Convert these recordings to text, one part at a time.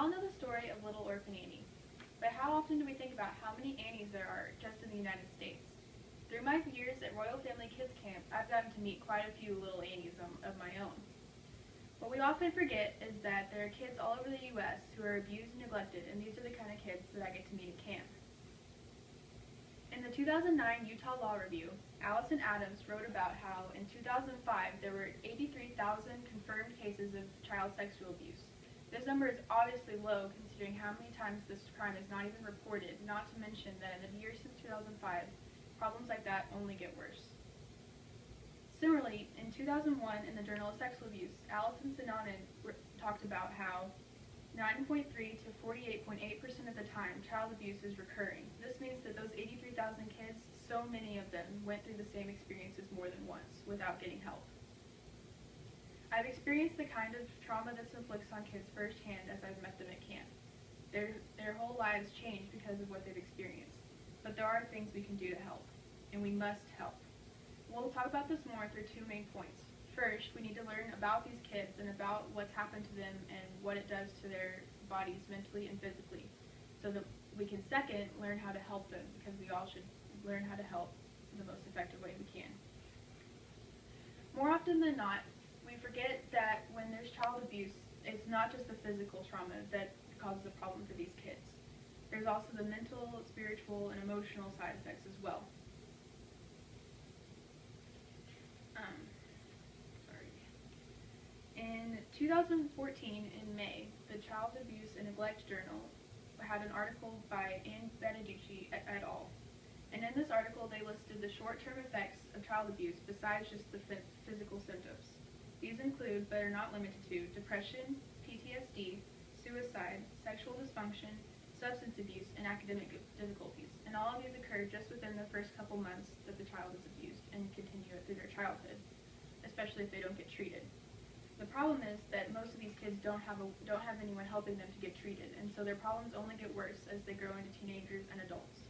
all know the story of little orphan Annie, but how often do we think about how many Annies there are just in the United States? Through my years at Royal Family Kids Camp, I've gotten to meet quite a few little Annies of my own. What we often forget is that there are kids all over the U.S. who are abused and neglected, and these are the kind of kids that I get to meet at camp. In the 2009 Utah Law Review, Allison Adams wrote about how in 2005 there were 83,000 confirmed cases of child sexual abuse. This number is obviously low considering how many times this crime is not even reported, not to mention that in the years since 2005, problems like that only get worse. Similarly, in 2001 in the Journal of Sexual Abuse, Allison Sinanen talked about how 9.3 to 48.8% of the time child abuse is recurring. This means that those 83,000 kids, so many of them went through the same experiences more than once without getting help. I've experienced the kind of trauma this inflicts on kids firsthand as I've met them at camp. Their whole lives change because of what they've experienced. But there are things we can do to help, and we must help. We'll talk about this more through two main points. First, we need to learn about these kids and about what's happened to them and what it does to their bodies mentally and physically, so that we can, second, learn how to help them, because we all should learn how to help the most effective way we can. More often than not, we forget that when there's child abuse, it's not just the physical trauma that causes a problem for these kids. There's also the mental, spiritual, and emotional side effects as well. In 2014, in May, the Child Abuse and Neglect Journal had an article by Ann Beneducci et al. And in this article, they listed the short-term effects of child abuse besides just the physical symptoms. These include, but are not limited to, depression, PTSD, suicide, sexual dysfunction, substance abuse, and academic difficulties. And all of these occur just within the first couple months that the child is abused and continue it through their childhood, especially if they don't get treated. The problem is that most of these kids don't have anyone helping them to get treated, and so their problems only get worse as they grow into teenagers and adults.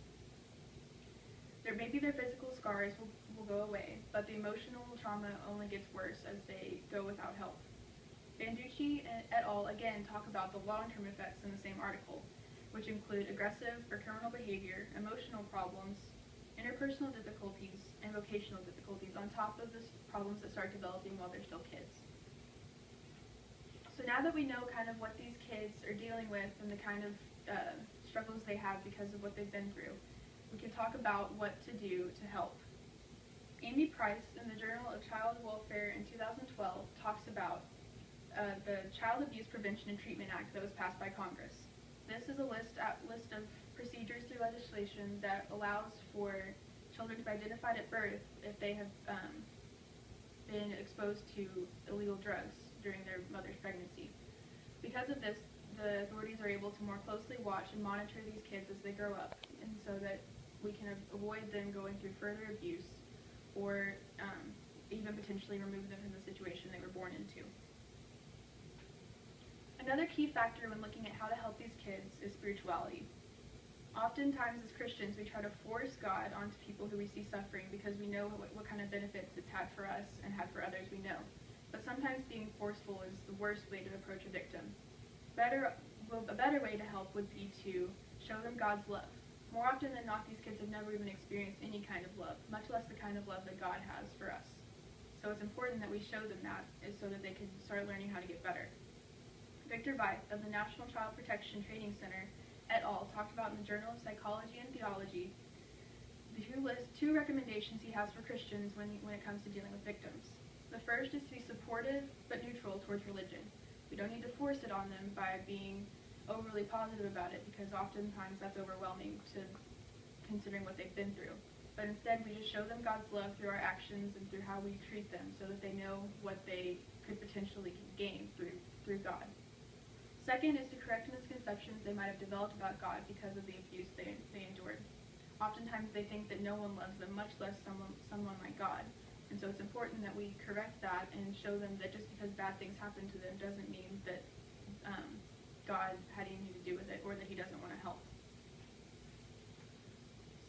Maybe their physical scars will go away, but the emotional trauma only gets worse as they go without help. Banducci et al. Again talk about the long-term effects in the same article, which include aggressive or criminal behavior, emotional problems, interpersonal difficulties, and vocational difficulties on top of the problems that start developing while they're still kids. So now that we know kind of what these kids are dealing with and the kind of struggles they have because of what they've been through, we can talk about what to do to help. Amy Price in the Journal of Child Welfare in 2012 talks about the Child Abuse Prevention and Treatment Act that was passed by Congress. This is a list of procedures through legislation that allows for children to be identified at birth if they have been exposed to illegal drugs during their mother's pregnancy. Because of this, the authorities are able to more closely watch and monitor these kids as they grow up, and so that we can avoid them going through further abuse or even potentially remove them from the situation they were born into. Another key factor when looking at how to help these kids is spirituality. Oftentimes as Christians, we try to force God onto people who we see suffering because we know what kind of benefits it's had for us and had for others we know. But sometimes being forceful is the worst way to approach a victim. A better way to help would be to show them God's love. More often than not, these kids have never even experienced any kind of love, much less the kind of love that God has for us. So it's important that we show them that, is so that they can start learning how to get better. Victor Weiss of the National Child Protection Training Center et al. Talked about in the Journal of Psychology and Theology two recommendations he has for Christians when it comes to dealing with victims. The first is to be supportive but neutral towards religion. We don't need to force it on them by being overly positive about it, because oftentimes that's overwhelming to considering what they've been through. But instead, we just show them God's love through our actions and through how we treat them, so that they know what they could potentially gain through God. Second is to correct misconceptions they might have developed about God because of the abuse they endured. Oftentimes they think that no one loves them, much less someone like God. And so it's important that we correct that and show them that just because bad things happen to them doesn't mean that God had anything to do with it or that he doesn't want to help.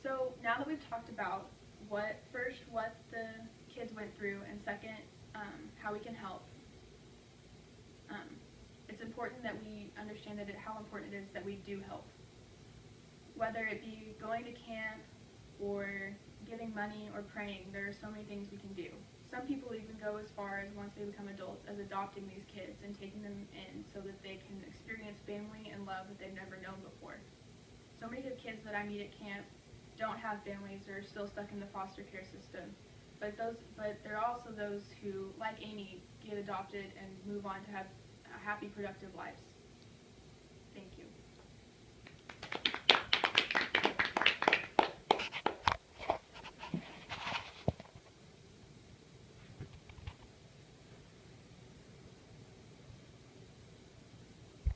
So now that we've talked about what the kids went through, and second, how we can help, it's important important that we understand how important it is that we do help. Whether it be going to camp or giving money or praying, there are so many things we can do. Some people even go as far as, once they become adults, as adopting these kids and taking them in so that they can experience family and love that they've never known before. So many of the kids that I meet at camp don't have families or are still stuck in the foster care system. But there are also those who, like Amy, get adopted and move on to have happy, productive lives.